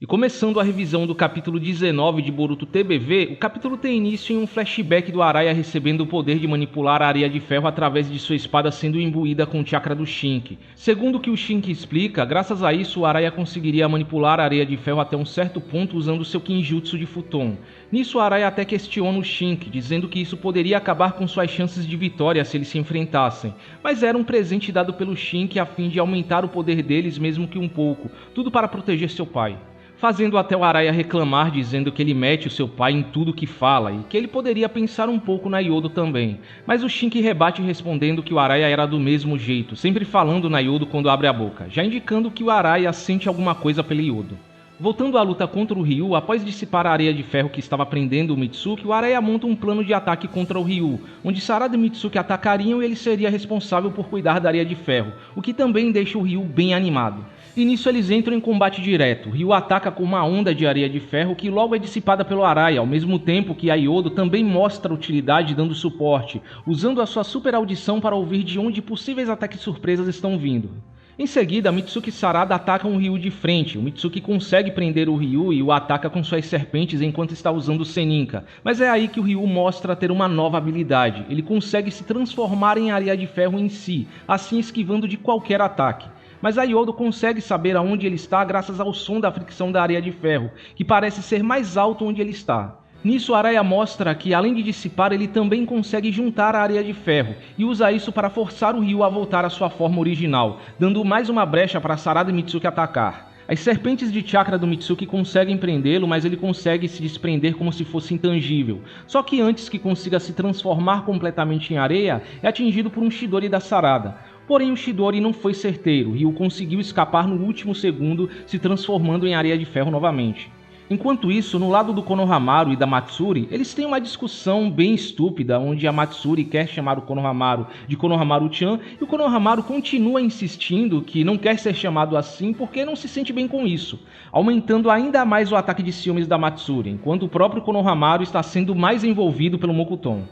E começando a revisão do capítulo 19 de Boruto TBV, o capítulo tem início em um flashback do Araya recebendo o poder de manipular a areia de ferro através de sua espada sendo imbuída com o chakra do Shinki. Segundo o que o Shinki explica, graças a isso o Araya conseguiria manipular a areia de ferro até um certo ponto usando seu Kinjutsu de Futon. Nisso o Araya até questiona o Shinki, dizendo que isso poderia acabar com suas chances de vitória se eles se enfrentassem, mas era um presente dado pelo Shinki a fim de aumentar o poder deles mesmo que um pouco, tudo para proteger seu pai. Fazendo até o Araya reclamar, dizendo que ele mete o seu pai em tudo que fala e que ele poderia pensar um pouco na Yodo também. Mas o Shinki rebate respondendo que o Araya era do mesmo jeito, sempre falando na Yodo quando abre a boca, já indicando que o Araya sente alguma coisa pela Yodo. Voltando à luta contra o Ryu, após dissipar a areia de ferro que estava prendendo o Mitsuki, o Araya monta um plano de ataque contra o Ryu, onde Sarada e Mitsuki atacariam e ele seria responsável por cuidar da areia de ferro, o que também deixa o Ryu bem animado. E nisso eles entram em combate direto. Ryu ataca com uma onda de areia de ferro que logo é dissipada pelo Araya, ao mesmo tempo que a Yodo também mostra utilidade dando suporte, usando a sua super audição para ouvir de onde possíveis ataques surpresas estão vindo. Em seguida, Mitsuki e Sarada atacam o Ryu de frente. O Mitsuki consegue prender o Ryu e o ataca com suas serpentes enquanto está usando o Seninka. Mas é aí que o Ryu mostra ter uma nova habilidade. Ele consegue se transformar em areia de ferro em si, assim esquivando de qualquer ataque. Mas a Yodo consegue saber aonde ele está graças ao som da fricção da areia de ferro, que parece ser mais alto onde ele está. Nisso, Araya mostra que, além de dissipar, ele também consegue juntar a areia de ferro, e usa isso para forçar o Ryu a voltar à sua forma original, dando mais uma brecha para Sarada e Mitsuki atacar. As serpentes de chakra do Mitsuki conseguem prendê-lo, mas ele consegue se desprender como se fosse intangível. Só que antes que consiga se transformar completamente em areia, é atingido por um Chidori da Sarada. Porém, o Chidori não foi certeiro, Ryu conseguiu escapar no último segundo, se transformando em areia de ferro novamente. Enquanto isso, no lado do Konohamaru e da Matsuri, eles têm uma discussão bem estúpida, onde a Matsuri quer chamar o Konohamaru de Konohamaru-chan, e o Konohamaru continua insistindo que não quer ser chamado assim porque não se sente bem com isso, aumentando ainda mais o ataque de ciúmes da Matsuri, enquanto o próprio Konohamaru está sendo mais envolvido pelo Mokuton.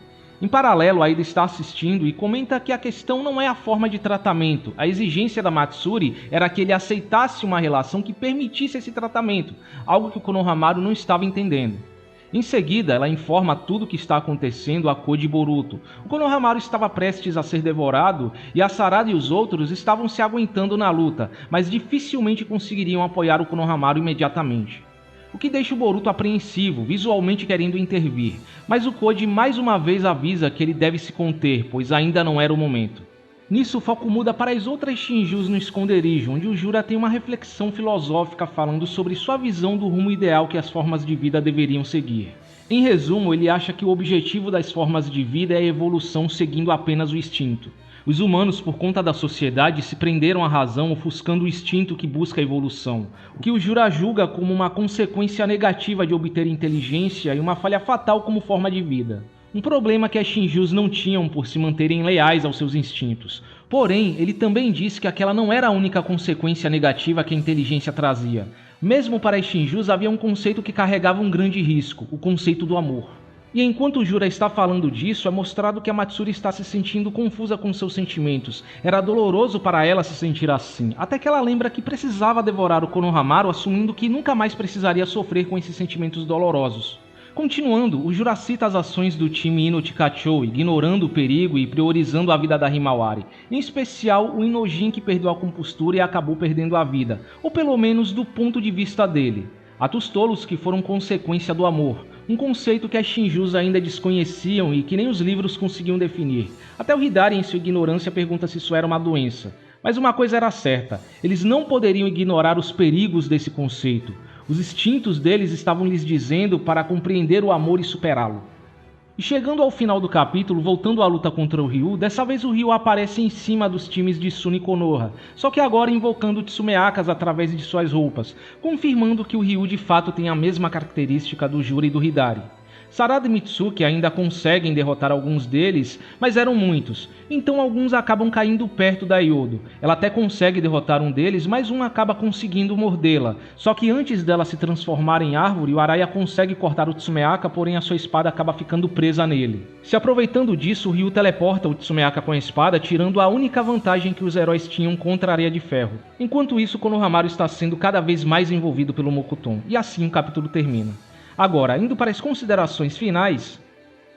Em paralelo, Aida está assistindo e comenta que a questão não é a forma de tratamento. A exigência da Matsuri era que ele aceitasse uma relação que permitisse esse tratamento, algo que o Konohamaru não estava entendendo. Em seguida, ela informa tudo o que está acontecendo a Koji Boruto. O Konohamaru estava prestes a ser devorado e a Sarada e os outros estavam se aguentando na luta, mas dificilmente conseguiriam apoiar o Konohamaru imediatamente. O que deixa o Boruto apreensivo, visualmente querendo intervir, mas o Koji mais uma vez avisa que ele deve se conter, pois ainda não era o momento. Nisso o foco muda para as outras Shinjus no esconderijo, onde o Jura tem uma reflexão filosófica falando sobre sua visão do rumo ideal que as formas de vida deveriam seguir. Em resumo, ele acha que o objetivo das formas de vida é a evolução seguindo apenas o instinto. Os humanos, por conta da sociedade, se prenderam à razão, ofuscando o instinto que busca a evolução, o que o Jura julga como uma consequência negativa de obter inteligência e uma falha fatal como forma de vida. Um problema que as Shinjus não tinham por se manterem leais aos seus instintos. Porém, ele também disse que aquela não era a única consequência negativa que a inteligência trazia. Mesmo para as Shinjus havia um conceito que carregava um grande risco, o conceito do amor. E enquanto o Jura está falando disso, é mostrado que a Matsuri está se sentindo confusa com seus sentimentos. Era doloroso para ela se sentir assim, até que ela lembra que precisava devorar o Konohamaru, assumindo que nunca mais precisaria sofrer com esses sentimentos dolorosos. Continuando, o Jura cita as ações do time Ino-Chikachou, ignorando o perigo e priorizando a vida da Himawari, em especial o Inojin que perdeu a compostura e acabou perdendo a vida, ou pelo menos do ponto de vista dele. Atos tolos que foram consequência do amor, um conceito que as Shinjus ainda desconheciam e que nem os livros conseguiam definir. Até o Hidari, em sua ignorância, pergunta se isso era uma doença. Mas uma coisa era certa, eles não poderiam ignorar os perigos desse conceito. Os instintos deles estavam lhes dizendo para compreender o amor e superá-lo. E chegando ao final do capítulo, voltando à luta contra o Ryu, dessa vez o Ryu aparece em cima dos times de Suna e Konoha, só que agora invocando Tsumeakas através de suas roupas, confirmando que o Ryu de fato tem a mesma característica do Jura e do Hidari. Sarada e Mitsuki ainda conseguem derrotar alguns deles, mas eram muitos, então alguns acabam caindo perto da Yodo. Ela até consegue derrotar um deles, mas um acaba conseguindo mordê-la. Só que antes dela se transformar em árvore, o Araya consegue cortar o Tsumeaka, porém a sua espada acaba ficando presa nele. Se aproveitando disso, o Ryu teleporta o Tsumeaka com a espada, tirando a única vantagem que os heróis tinham contra a Areia de Ferro. Enquanto isso, Konohamaru está sendo cada vez mais envolvido pelo Mokuton, e assim o capítulo termina. Agora, indo para as considerações finais,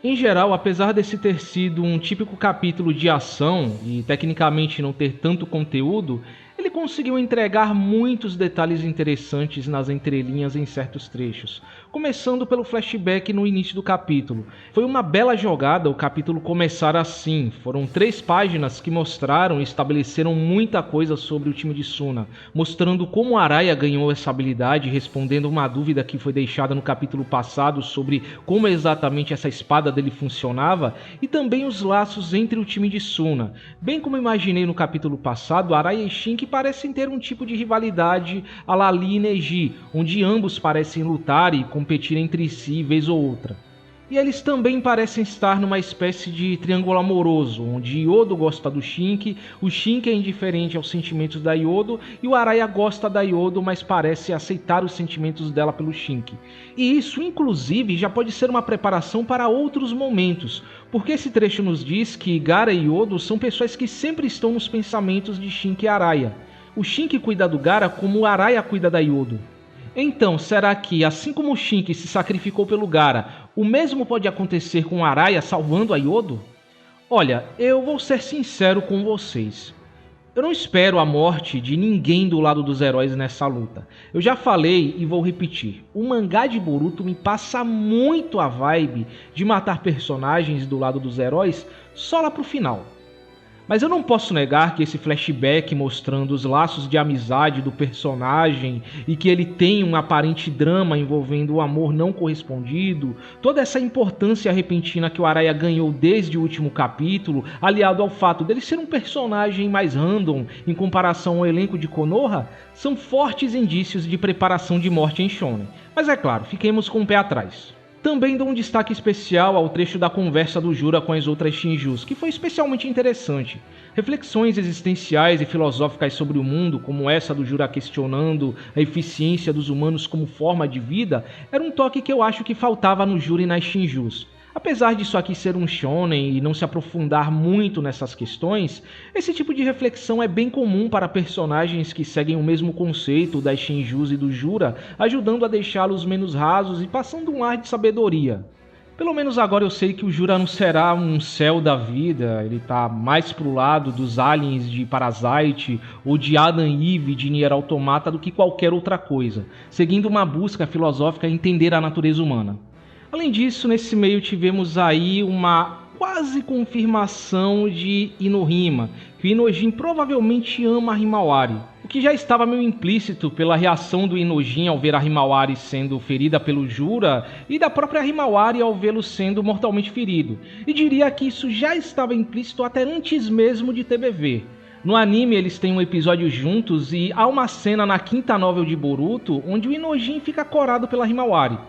em geral, apesar desse ter sido um típico capítulo de ação e tecnicamente não ter tanto conteúdo, ele conseguiu entregar muitos detalhes interessantes nas entrelinhas em certos trechos, começando pelo flashback no início do capítulo. Foi uma bela jogada o capítulo começar assim. Foram 3 páginas que mostraram e estabeleceram muita coisa sobre o time de Suna, mostrando como Araya ganhou essa habilidade, respondendo uma dúvida que foi deixada no capítulo passado sobre como exatamente essa espada dele funcionava, e também os laços entre o time de Suna. Bem como imaginei no capítulo passado, Araya e Shinki parecem ter um tipo de rivalidade à la Lee e Neji, onde ambos parecem lutar e competir entre si vez ou outra. E eles também parecem estar numa espécie de triângulo amoroso, onde Yodo gosta do Shinki, o Shinki é indiferente aos sentimentos da Yodo e o Araya gosta da Yodo, mas parece aceitar os sentimentos dela pelo Shinki. E isso, inclusive, já pode ser uma preparação para outros momentos, porque esse trecho nos diz que Gaara e Yodo são pessoas que sempre estão nos pensamentos de Shinki e Araya. O Shinki cuida do Gaara como o Araya cuida da Yodo. Então, será que, assim como o Shinki se sacrificou pelo Gaara, o mesmo pode acontecer com o Araya salvando a Yodo? Olha, eu vou ser sincero com vocês. Eu não espero a morte de ninguém do lado dos heróis nessa luta. Eu já falei e vou repetir. O mangá de Boruto me passa muito a vibe de matar personagens do lado dos heróis só lá pro final. Mas eu não posso negar que esse flashback mostrando os laços de amizade do personagem e que ele tem um aparente drama envolvendo o amor não correspondido, toda essa importância repentina que o Araya ganhou desde o último capítulo, aliado ao fato dele ser um personagem mais random em comparação ao elenco de Konoha, são fortes indícios de preparação de morte em shonen. Mas é claro, fiquemos com o pé atrás. Também dou um destaque especial ao trecho da conversa do Jura com as outras Shinjus, que foi especialmente interessante. Reflexões existenciais e filosóficas sobre o mundo, como essa do Jura questionando a eficiência dos humanos como forma de vida, era um toque que eu acho que faltava no Jura e nas Shinjus. Apesar disso aqui ser um shonen e não se aprofundar muito nessas questões, esse tipo de reflexão é bem comum para personagens que seguem o mesmo conceito das Shinjus e do Jura, ajudando a deixá-los menos rasos e passando um ar de sabedoria. Pelo menos agora eu sei que o Jura não será um céu da vida, ele tá mais pro lado dos aliens de Parasite ou de Adam e Eve de Nier Automata do que qualquer outra coisa, seguindo uma busca filosófica em entender a natureza humana. Além disso, nesse meio tivemos aí uma quase confirmação de Inohima, que o Inojin provavelmente ama a Himawari, o que já estava meio implícito pela reação do Inojin ao ver a Himawari sendo ferida pelo Jura e da própria Himawari ao vê-lo sendo mortalmente ferido, e diria que isso já estava implícito até antes mesmo de TBV. No anime eles têm um episódio juntos e há uma cena na quinta novel de Boruto onde o Inojin fica corado pela Himawari.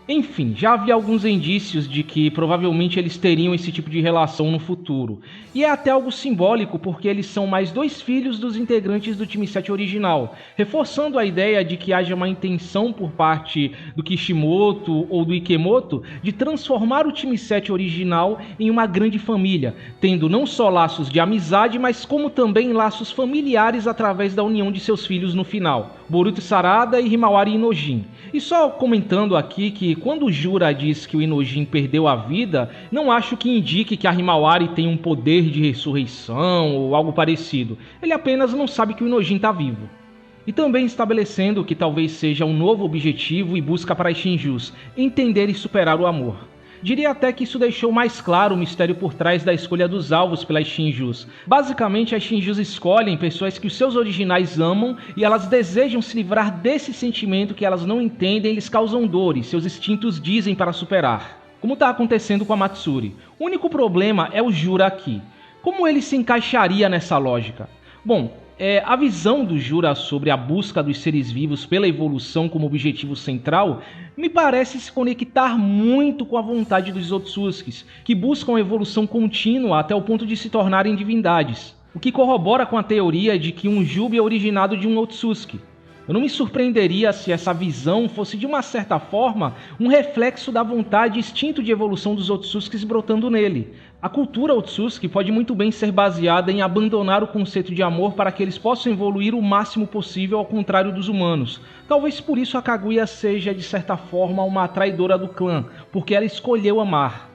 Enfim, já havia alguns indícios de que provavelmente eles teriam esse tipo de relação no futuro. E é até algo simbólico porque eles são mais 2 filhos dos integrantes do time 7 original, reforçando a ideia de que haja uma intenção por parte do Kishimoto ou do Ikemoto de transformar o time 7 original em uma grande família, tendo não só laços de amizade, mas como também laços familiares através da união de seus filhos no final, Boruto Sarada e Himawari Inojin. E só comentando aqui que quando o Jura diz que o Inojin perdeu a vida, não acho que indique que a Himawari tem um poder de ressurreição ou algo parecido. Ele apenas não sabe que o Inojin está vivo. E também estabelecendo que talvez seja um novo objetivo e busca para as Shinjus, entender e superar o amor. Diria até que isso deixou mais claro o mistério por trás da escolha dos alvos pelas Shinjus. Basicamente, as Shinjus escolhem pessoas que os seus originais amam e elas desejam se livrar desse sentimento que elas não entendem e lhes causam dor e seus instintos dizem para superar. Como está acontecendo com a Matsuri. O único problema é o Jura aqui. Como ele se encaixaria nessa lógica? Bom, A visão do Jura sobre a busca dos seres vivos pela evolução como objetivo central me parece se conectar muito com a vontade dos Otsutskis, que buscam a evolução contínua até o ponto de se tornarem divindades, o que corrobora com a teoria de que um Jubi é originado de um Otsutski. Eu não me surpreenderia se essa visão fosse, de uma certa forma, um reflexo da vontade e instinto de evolução dos Otsutskis brotando nele. A cultura Otsutski pode muito bem ser baseada em abandonar o conceito de amor para que eles possam evoluir o máximo possível ao contrário dos humanos. Talvez por isso a Kaguya seja, de certa forma, uma traidora do clã, porque ela escolheu amar.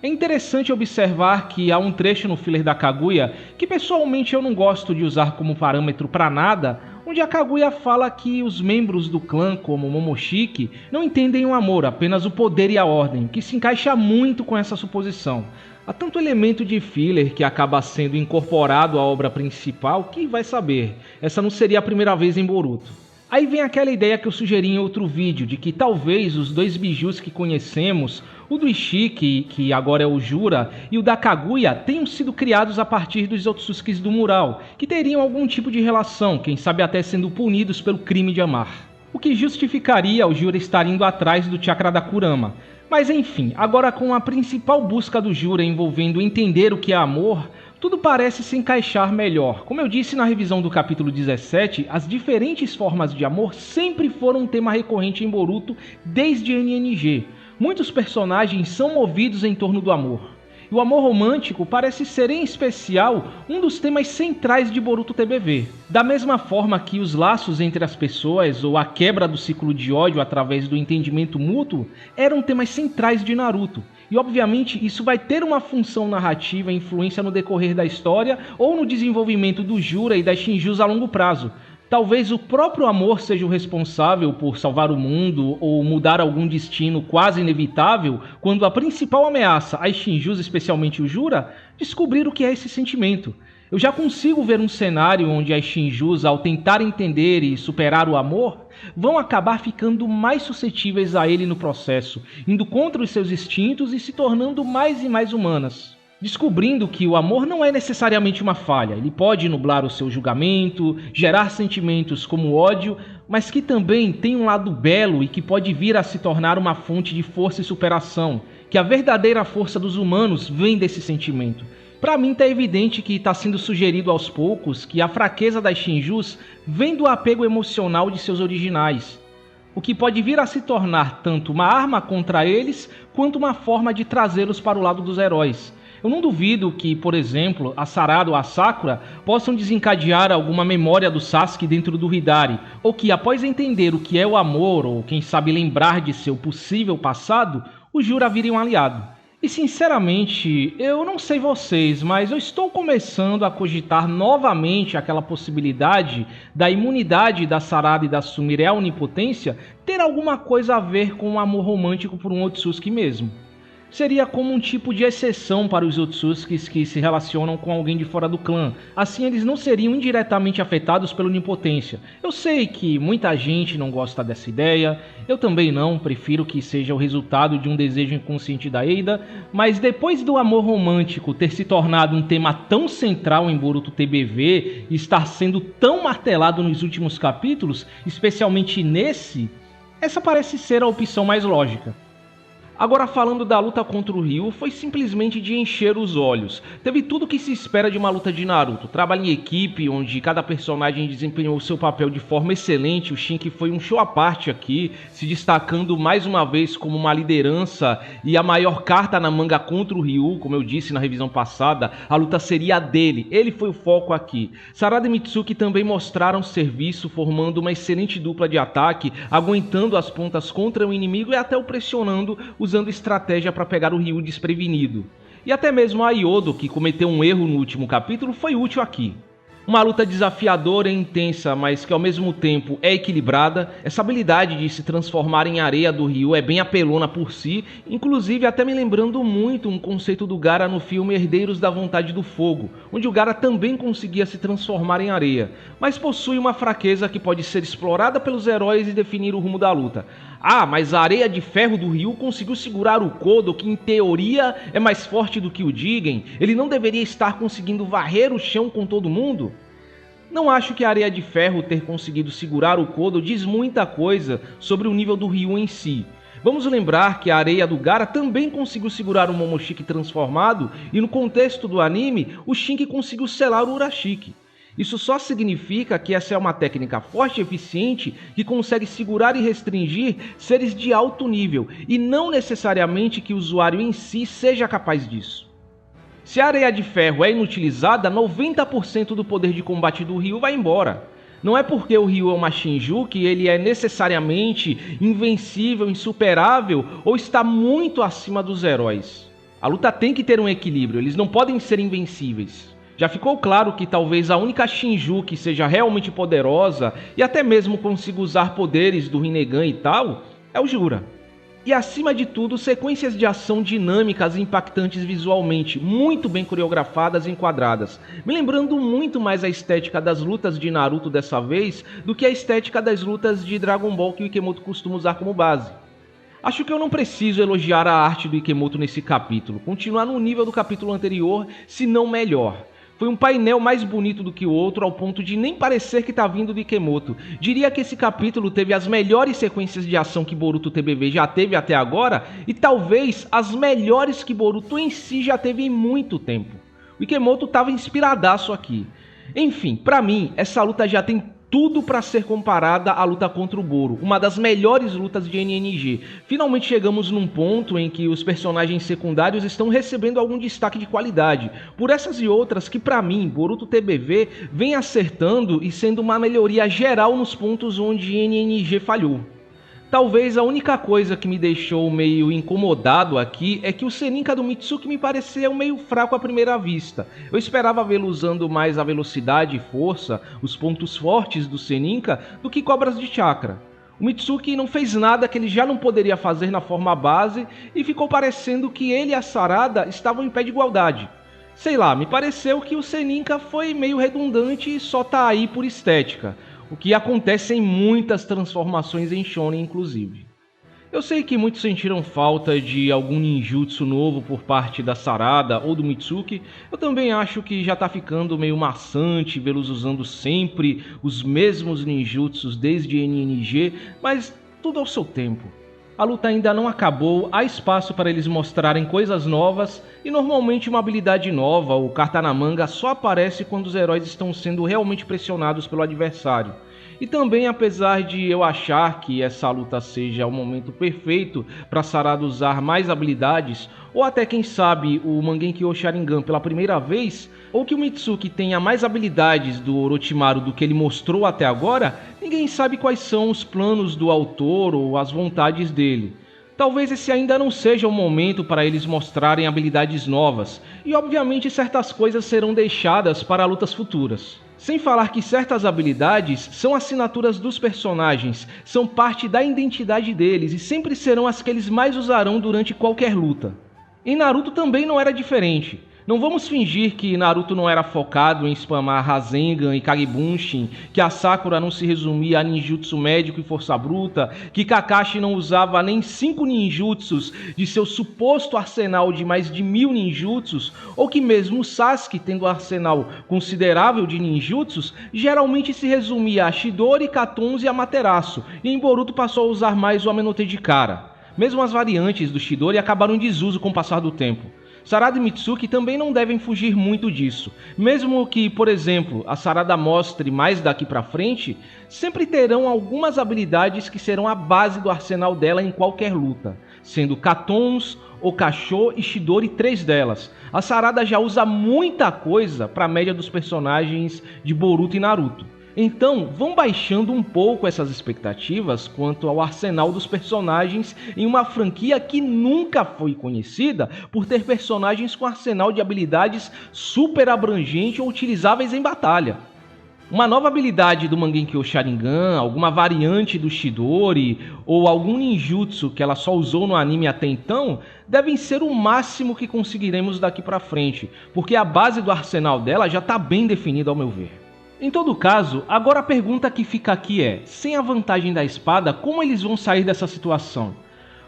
É interessante observar que há um trecho no filler da Kaguya, que pessoalmente eu não gosto de usar como parâmetro para nada, onde a Kaguya fala que os membros do clã, como Momoshiki, não entendem o amor, apenas o poder e a ordem, que se encaixa muito com essa suposição. Há tanto elemento de filler que acaba sendo incorporado à obra principal que, vai saber, essa não seria a primeira vez em Boruto. Aí vem aquela ideia que eu sugeri em outro vídeo, de que talvez os dois bijus que conhecemos, o do Ishiki, que agora é o Jura, e o da Kaguya, tenham sido criados a partir dos Otsutskis do mural, que teriam algum tipo de relação, quem sabe até sendo punidos pelo crime de amar. O que justificaria o Jura estar indo atrás do chakra da Kurama. Mas enfim, agora com a principal busca do Jura envolvendo entender o que é amor, tudo parece se encaixar melhor. Como eu disse na revisão do capítulo 17, as diferentes formas de amor sempre foram um tema recorrente em Boruto desde NNG. Muitos personagens são movidos em torno do amor. E o amor romântico parece ser, em especial, um dos temas centrais de Boruto TBV. Da mesma forma que os laços entre as pessoas ou a quebra do ciclo de ódio através do entendimento mútuo eram temas centrais de Naruto. E obviamente isso vai ter uma função narrativa e influência no decorrer da história ou no desenvolvimento do Jura e das Shinjus a longo prazo. Talvez o próprio amor seja o responsável por salvar o mundo ou mudar algum destino quase inevitável quando a principal ameaça, as Shinjus, especialmente o Jura, descobrir o que é esse sentimento. Eu já consigo ver um cenário onde as Shinjus, ao tentar entender e superar o amor, vão acabar ficando mais suscetíveis a ele no processo, indo contra os seus instintos e se tornando mais e mais humanas. Descobrindo que o amor não é necessariamente uma falha, ele pode nublar o seu julgamento, gerar sentimentos como ódio, mas que também tem um lado belo e que pode vir a se tornar uma fonte de força e superação, que a verdadeira força dos humanos vem desse sentimento. Para mim está evidente que está sendo sugerido aos poucos que a fraqueza das Shinjus vem do apego emocional de seus originais, o que pode vir a se tornar tanto uma arma contra eles, quanto uma forma de trazê-los para o lado dos heróis. Eu não duvido que, por exemplo, a Sarada ou a Sakura possam desencadear alguma memória do Sasuke dentro do Hidari, ou que, após entender o que é o amor, ou quem sabe lembrar de seu possível passado, o Jura vire um aliado. E sinceramente, eu não sei vocês, mas eu estou começando a cogitar novamente aquela possibilidade da imunidade da Sarada e da Sumire à onipotência ter alguma coisa a ver com o amor romântico por um Otsutsuki mesmo. Seria como um tipo de exceção para os Otsutskis que se relacionam com alguém de fora do clã. Assim eles não seriam indiretamente afetados pela onipotência. Eu sei que muita gente não gosta dessa ideia, eu também não, prefiro que seja o resultado de um desejo inconsciente da Eida, mas depois do amor romântico ter se tornado um tema tão central em Boruto TBV e estar sendo tão martelado nos últimos capítulos, especialmente nesse, essa parece ser a opção mais lógica. Agora falando da luta contra o Ryu, foi simplesmente de encher os olhos. Teve tudo o que se espera de uma luta de Naruto. Trabalho em equipe, onde cada personagem desempenhou o seu papel de forma excelente. O Shinki foi um show à parte aqui, se destacando mais uma vez como uma liderança e a maior carta na manga contra o Ryu. Como eu disse na revisão passada, a luta seria a dele. Ele foi o foco aqui. Sarada e Mitsuki também mostraram serviço, formando uma excelente dupla de ataque, aguentando as pontas contra o inimigo e até o pressionando, usando estratégia para pegar o Ryu desprevenido. E até mesmo a Yodo, que cometeu um erro no último capítulo, foi útil aqui. Uma luta desafiadora e intensa, mas que ao mesmo tempo é equilibrada. Essa habilidade de se transformar em areia do Ryu é bem apelona por si, inclusive até me lembrando muito um conceito do Gaara no filme Herdeiros da Vontade do Fogo, onde o Gaara também conseguia se transformar em areia, mas possui uma fraqueza que pode ser explorada pelos heróis e definir o rumo da luta. Ah, mas a areia de ferro do Ryu conseguiu segurar o Kodo, que em teoria é mais forte do que o Jigen. Ele não deveria estar conseguindo varrer o chão com todo mundo? Não acho que a Areia de Ferro ter conseguido segurar o Kodo diz muita coisa sobre o nível do Ryu em si. Vamos lembrar que a Areia do Gaara também conseguiu segurar o Momoshiki transformado e no contexto do anime, o Shinki conseguiu selar o Urashiki. Isso só significa que essa é uma técnica forte e eficiente que consegue segurar e restringir seres de alto nível e não necessariamente que o usuário em si seja capaz disso. Se a Areia de Ferro é inutilizada, 90% do poder de combate do Ryu vai embora. Não é porque o Ryu é uma Shinju que ele é necessariamente invencível, insuperável ou está muito acima dos heróis. A luta tem que ter um equilíbrio, eles não podem ser invencíveis. Já ficou claro que talvez a única Shinju que seja realmente poderosa e até mesmo consiga usar poderes do Rinnegan e tal, é o Jura. E acima de tudo, sequências de ação dinâmicas e impactantes visualmente, muito bem coreografadas e enquadradas, me lembrando muito mais a estética das lutas de Naruto dessa vez do que a estética das lutas de Dragon Ball que o Ikemoto costuma usar como base. Acho que eu não preciso elogiar a arte do Ikemoto nesse capítulo, continuar no nível do capítulo anterior, se não melhor. Foi um painel mais bonito do que o outro, ao ponto de nem parecer que tá vindo de Ikemoto. Diria que esse capítulo teve as melhores sequências de ação que Boruto TBV já teve até agora, e talvez as melhores que Boruto em si já teve em muito tempo. O Ikemoto tava inspiradaço aqui. Enfim, pra mim, essa luta já tem tudo para ser comparada à luta contra o Boro, uma das melhores lutas de NNG. Finalmente chegamos num ponto em que os personagens secundários estão recebendo algum destaque de qualidade. Por essas e outras que para mim, Boruto TBV vem acertando e sendo uma melhoria geral nos pontos onde NNG falhou. Talvez a única coisa que me deixou meio incomodado aqui é que o Seninka do Mitsuki me pareceu meio fraco à primeira vista. Eu esperava vê-lo usando mais a velocidade e força, os pontos fortes do Seninka, do que cobras de chakra. O Mitsuki não fez nada que ele já não poderia fazer na forma base e ficou parecendo que ele e a Sarada estavam em pé de igualdade. Sei lá, me pareceu que o Seninka foi meio redundante e só tá aí por estética. O que acontece em muitas transformações em shonen, inclusive. Eu sei que muitos sentiram falta de algum ninjutsu novo por parte da Sarada ou do Mitsuki. Eu também acho que já tá ficando meio maçante vê-los usando sempre os mesmos ninjutsus desde NNG, mas tudo ao seu tempo. A luta ainda não acabou, há espaço para eles mostrarem coisas novas e normalmente uma habilidade nova ou carta na manga só aparece quando os heróis estão sendo realmente pressionados pelo adversário. E também, apesar de eu achar que essa luta seja o momento perfeito para Sarada usar mais habilidades, ou até quem sabe o Mangekyou Sharingan pela primeira vez, ou que o Mitsuki tenha mais habilidades do Orochimaru do que ele mostrou até agora, ninguém sabe quais são os planos do autor ou as vontades dele. Talvez esse ainda não seja o momento para eles mostrarem habilidades novas, e obviamente certas coisas serão deixadas para lutas futuras. Sem falar que certas habilidades são assinaturas dos personagens, são parte da identidade deles e sempre serão as que eles mais usarão durante qualquer luta. Em Naruto também não era diferente. Não vamos fingir que Naruto não era focado em spamar Rasengan e Kagebunshin, que a Sakura não se resumia a ninjutsu médico e força bruta, que Kakashi não usava nem 5 ninjutsus de seu suposto arsenal de mais de 1000 ninjutsus, ou que mesmo Sasuke, tendo um arsenal considerável de ninjutsus, geralmente se resumia a Chidori, Katons e Amaterasu, e em Boruto passou a usar mais o Amenote de Kara. Mesmo as variantes do Chidori acabaram em desuso com o passar do tempo. Sarada e Mitsuki também não devem fugir muito disso. Mesmo que, por exemplo, a Sarada mostre mais daqui pra frente, sempre terão algumas habilidades que serão a base do arsenal dela em qualquer luta, sendo Katons, Okasho e Chidori 3 delas. A Sarada já usa muita coisa para a média dos personagens de Boruto e Naruto. Então, vão baixando um pouco essas expectativas quanto ao arsenal dos personagens em uma franquia que nunca foi conhecida por ter personagens com arsenal de habilidades super abrangente ou utilizáveis em batalha. Uma nova habilidade do Mangekyou Sharingan, alguma variante do Chidori ou algum ninjutsu que ela só usou no anime até então, devem ser o máximo que conseguiremos daqui pra frente, porque a base do arsenal dela já está bem definida ao meu ver. Em todo caso, agora a pergunta que fica aqui é, sem a vantagem da espada, como eles vão sair dessa situação?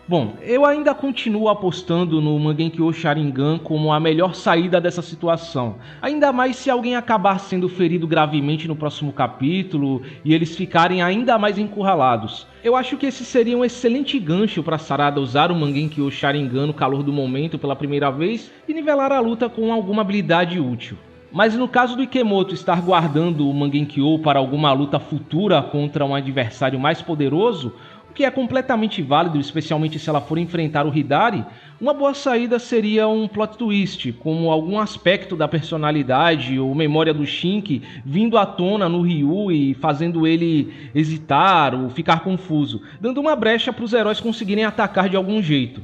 Bom, eu ainda continuo apostando no Mangekyou Sharingan como a melhor saída dessa situação. Ainda mais se alguém acabar sendo ferido gravemente no próximo capítulo e eles ficarem ainda mais encurralados. Eu acho que esse seria um excelente gancho para Sarada usar o Mangekyou Sharingan no calor do momento pela primeira vez e nivelar a luta com alguma habilidade útil. Mas no caso do Ikemoto estar guardando o Mangekyou para alguma luta futura contra um adversário mais poderoso, que é completamente válido, especialmente se ela for enfrentar o Hidari, uma boa saída seria um plot twist, como algum aspecto da personalidade ou memória do Shinki vindo à tona no Ryu e fazendo ele hesitar ou ficar confuso, dando uma brecha para os heróis conseguirem atacar de algum jeito.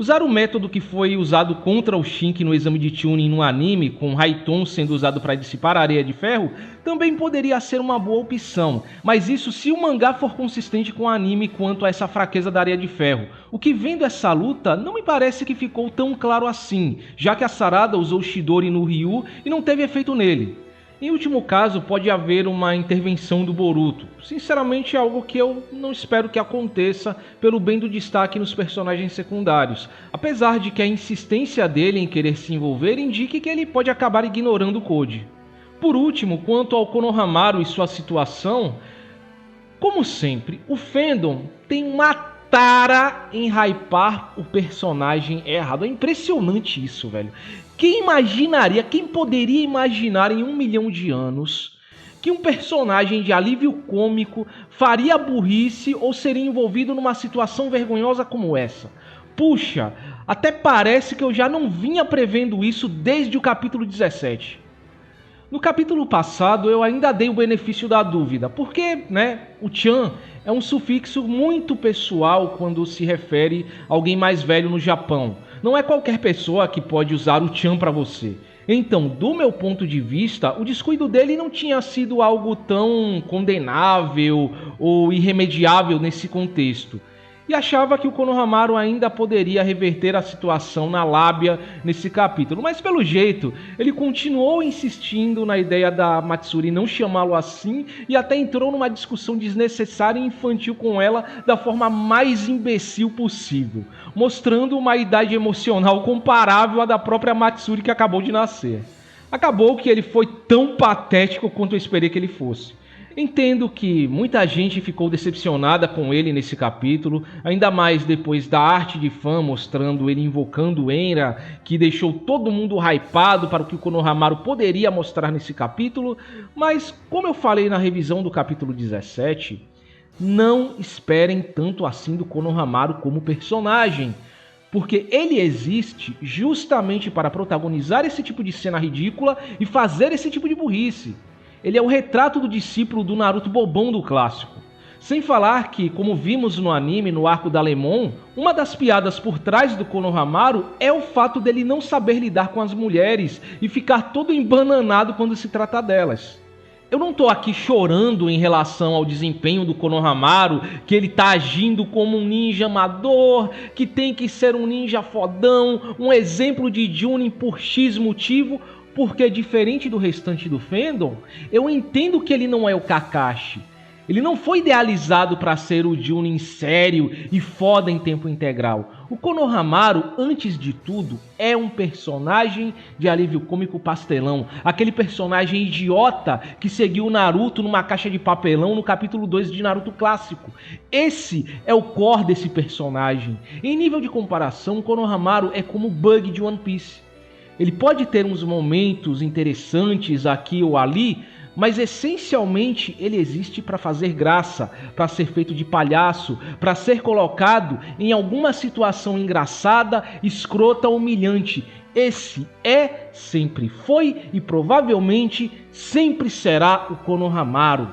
Usar o método que foi usado contra o Shinki no exame de Chunin no anime, com Raiton sendo usado para dissipar a areia de ferro, também poderia ser uma boa opção, mas isso se o mangá for consistente com o anime quanto a essa fraqueza da areia de ferro. O que vendo essa luta não me parece que ficou tão claro assim, já que a Sarada usou Chidori no Ryu e não teve efeito nele. Em último caso, pode haver uma intervenção do Boruto. Sinceramente, é algo que eu não espero que aconteça pelo bem do destaque nos personagens secundários, apesar de que a insistência dele em querer se envolver indique que ele pode acabar ignorando o Code. Por último, quanto ao Konohamaru e sua situação, como sempre, o fandom tem uma tara em hypar o personagem errado. É impressionante isso, velho. Quem imaginaria, quem poderia imaginar em 1 milhão de anos que um personagem de alívio cômico faria burrice ou seria envolvido numa situação vergonhosa como essa? Puxa, até parece que eu já não vinha prevendo isso desde o capítulo 17. No capítulo passado eu ainda dei o benefício da dúvida, porque, o chan é um sufixo muito pessoal quando se refere a alguém mais velho no Japão. Não é qualquer pessoa que pode usar o chan para você. Então, do meu ponto de vista, o descuido dele não tinha sido algo tão condenável ou irremediável nesse contexto. E achava que o Konohamaru ainda poderia reverter a situação na lábia nesse capítulo. Mas pelo jeito, ele continuou insistindo na ideia da Matsuri não chamá-lo assim e até entrou numa discussão desnecessária e infantil com ela da forma mais imbecil possível, mostrando uma idade emocional comparável à da própria Matsuri que acabou de nascer. Acabou que ele foi tão patético quanto eu esperei que ele fosse. Entendo que muita gente ficou decepcionada com ele nesse capítulo, ainda mais depois da arte de fã mostrando ele invocando Enra, que deixou todo mundo hypado para o que o Konohamaru poderia mostrar nesse capítulo, mas como eu falei na revisão do capítulo 17, não esperem tanto assim do Konohamaru como personagem, porque ele existe justamente para protagonizar esse tipo de cena ridícula e fazer esse tipo de burrice. Ele é o retrato do discípulo do Naruto bobão do clássico. Sem falar que, como vimos no anime, no arco da Lemon, uma das piadas por trás do Konohamaru é o fato dele não saber lidar com as mulheres e ficar todo embananado quando se trata delas. Eu não tô aqui chorando em relação ao desempenho do Konohamaru, que ele tá agindo como um ninja amador, que tem que ser um ninja fodão, um exemplo de Chunin por X motivo, porque diferente do restante do fandom, eu entendo que ele não é o Kakashi. Ele não foi idealizado para ser o Chunin sério e foda em tempo integral. O Konohamaru, antes de tudo, é um personagem de alívio cômico pastelão. Aquele personagem idiota que seguiu o Naruto numa caixa de papelão no capítulo 2 de Naruto clássico. Esse é o core desse personagem. Em nível de comparação, o Konohamaru é como o Bug de One Piece. Ele pode ter uns momentos interessantes aqui ou ali, mas essencialmente ele existe para fazer graça, para ser feito de palhaço, para ser colocado em alguma situação engraçada, escrota, humilhante. Esse é, sempre foi e provavelmente sempre será o Konohamaru.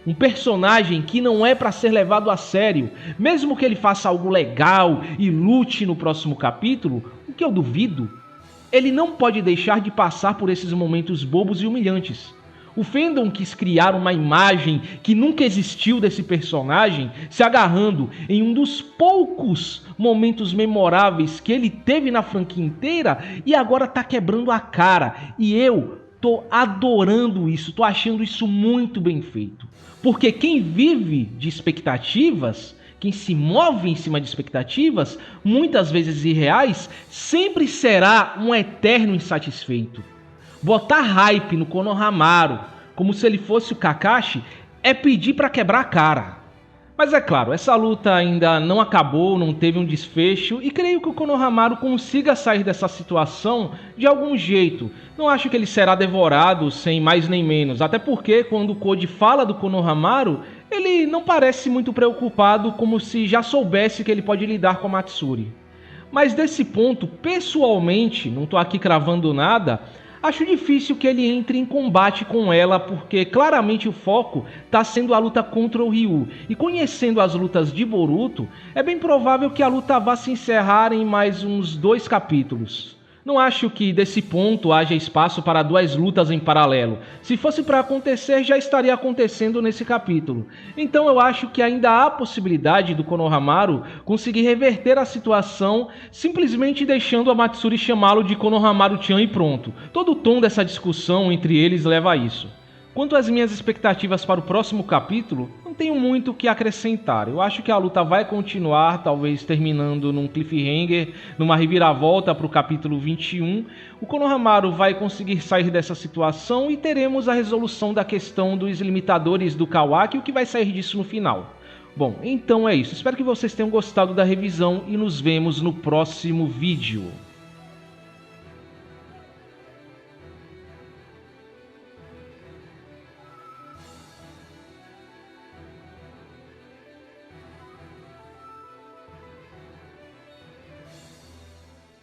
Um personagem que não é para ser levado a sério, mesmo que ele faça algo legal e lute no próximo capítulo, o que eu duvido. Ele não pode deixar de passar por esses momentos bobos e humilhantes. O fandom quis criar uma imagem que nunca existiu desse personagem, se agarrando em um dos poucos momentos memoráveis que ele teve na franquia inteira e agora tá quebrando a cara. E eu tô adorando isso, tô achando isso muito bem feito. Porque quem vive de expectativas, Quem se move em cima de expectativas, muitas vezes irreais, sempre será um eterno insatisfeito. Botar hype no Konohamaru, como se ele fosse o Kakashi, é pedir para quebrar a cara. Mas é claro, essa luta ainda não acabou, não teve um desfecho, e creio que o Konohamaru consiga sair dessa situação de algum jeito. Não acho que ele será devorado sem mais nem menos, até porque quando o Koji fala do Konohamaru, ele não parece muito preocupado, como se já soubesse que ele pode lidar com a Matsuri. Mas desse ponto, pessoalmente, não estou aqui cravando nada, acho difícil que ele entre em combate com ela, porque claramente o foco está sendo a luta contra o Ryu. E conhecendo as lutas de Boruto, é bem provável que a luta vá se encerrar em mais uns 2 capítulos. Não acho que desse ponto haja espaço para 2 lutas em paralelo. Se fosse para acontecer, já estaria acontecendo nesse capítulo. Então eu acho que ainda há possibilidade do Konohamaru conseguir reverter a situação, simplesmente deixando a Matsuri chamá-lo de Konohamaru-chan e pronto. Todo o tom dessa discussão entre eles leva a isso. Quanto às minhas expectativas para o próximo capítulo, não tenho muito o que acrescentar. Eu acho que a luta vai continuar, talvez terminando num cliffhanger, numa reviravolta para o capítulo 21. O Konohamaru vai conseguir sair dessa situação e teremos a resolução da questão dos limitadores do Kawaki, o que vai sair disso no final. Bom, então é isso. Espero que vocês tenham gostado da revisão e nos vemos no próximo vídeo.